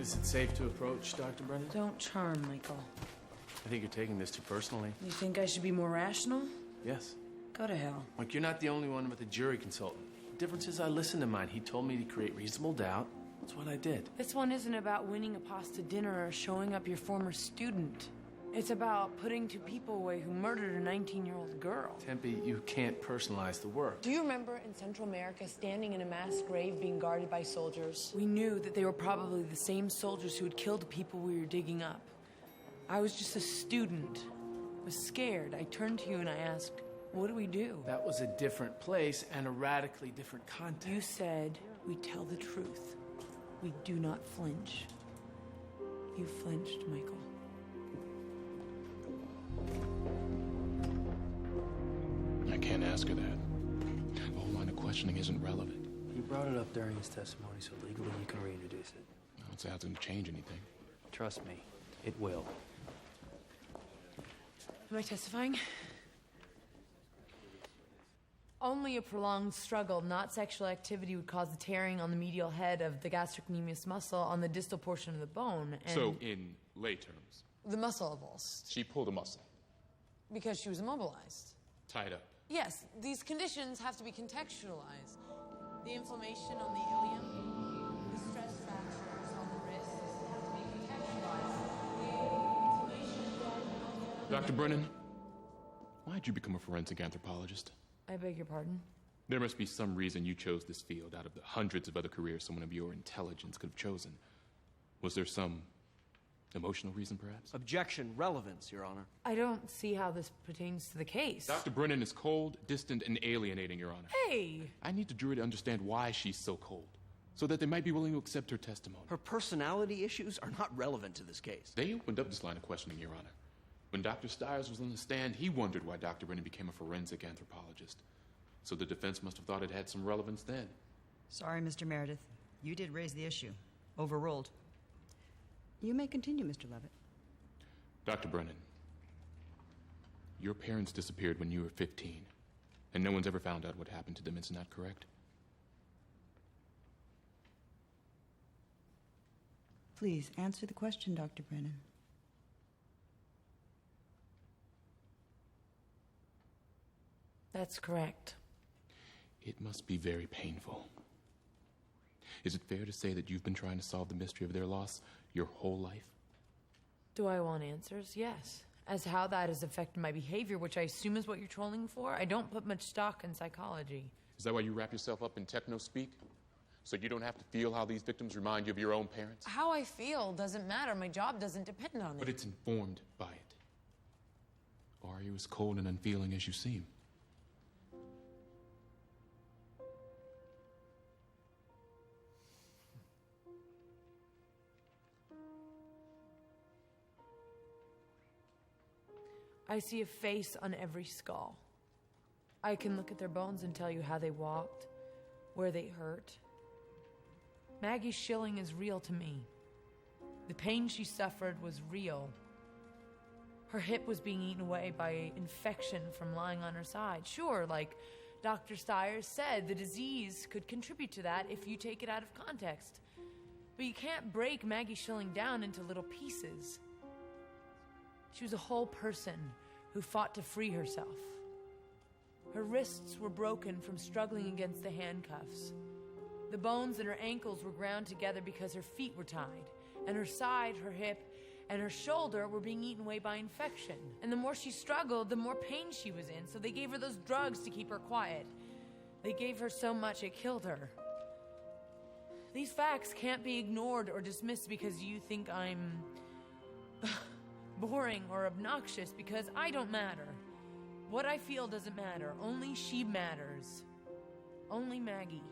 Is it safe to approach, Dr. Brennan? Don't charm, Michael. I think you're taking this too personally. You think I should be more rational? Yes. Go to hell. Like, you're not the only one with a jury consultant. The difference is I listened to mine. He told me to create reasonable doubt. That's what I did. This one isn't about winning a pasta dinner or showing up your former student. It's about putting two people away who murdered a 19-year-old girl. Tempe, you can't personalize the work. Do you remember in Central America standing in a mass grave being guarded by soldiers? We knew that they were probably the same soldiers who had killed the people we were digging up. I was just a student. I was scared. I turned to you and I asked, what do we do? That was a different place and a radically different context. You said we tell the truth. We do not flinch. You flinched, Michael. I can't ask her that. The whole line of questioning isn't relevant. He brought it up during his testimony, so legally you can reintroduce it. I don't say that's going to change anything. Trust me, it will. Am I testifying? Only a prolonged struggle, not sexual activity, would cause the tearing on the medial head of the gastrocnemius muscle on the distal portion of the bone. And So, in lay terms, the muscle avulsed she pulled a muscle, because she was immobilized. tied up. Yes, these conditions have to be contextualized. The inflammation on the ilium, the stress fractures on the wrists have to be contextualized. The inflammation... Dr. Brennan, why'd you become a forensic anthropologist? I beg your pardon? There must be some reason you chose this field out of the hundreds of other careers someone of your intelligence could have chosen. Was there some emotional reason, perhaps? Objection, relevance, Your Honor. I don't see how this pertains to the case. Dr. Brennan is cold, distant, and alienating, Your Honor. Hey! I need the jury to understand why she's so cold, so that they might be willing to accept her testimony. Her personality issues are not relevant to this case. They opened up this line of questioning, Your Honor. When Dr. Stiers was on the stand, he wondered why Dr. Brennan became a forensic anthropologist. So the defense must have thought it had some relevance then. Sorry, Mr. Meredith. You did raise the issue. Overruled. You may continue, Mr. Levitt. Dr. Brennan, your parents disappeared when you were 15, and no one's ever found out what happened to them, isn't that correct? Please, answer the question, Dr. Brennan. That's correct. It must be very painful. Is it fair to say that you've been trying to solve the mystery of their loss your whole life? Do I want answers? Yes. As to how that has affected my behavior, which I assume is what you're trolling for, I don't put much stock in psychology. Is that why you wrap yourself up in techno-speak? So you don't have to feel how these victims remind you of your own parents? How I feel doesn't matter. My job doesn't depend on it. But it's informed by it. Or are you as cold and unfeeling as you seem? I see a face on every skull. I can look at their bones and tell you how they walked, where they hurt. Maggie Schilling is real to me. The pain she suffered was real. Her hip was being eaten away by infection from lying on her side. Sure, like Dr. Stiers said, the disease could contribute to that if you take it out of context. But you can't break Maggie Schilling down into little pieces. She was a whole person who fought to free herself. Her wrists were broken from struggling against the handcuffs. The bones in her ankles were ground together because her feet were tied, and her side, her hip, and her shoulder were being eaten away by infection. And the more she struggled, the more pain she was in, so they gave her those drugs to keep her quiet. They gave her so much it killed her. These facts can't be ignored or dismissed because you think I'm boring or obnoxious, because I don't matter. What I feel doesn't matter. Only she matters. Only Maggie.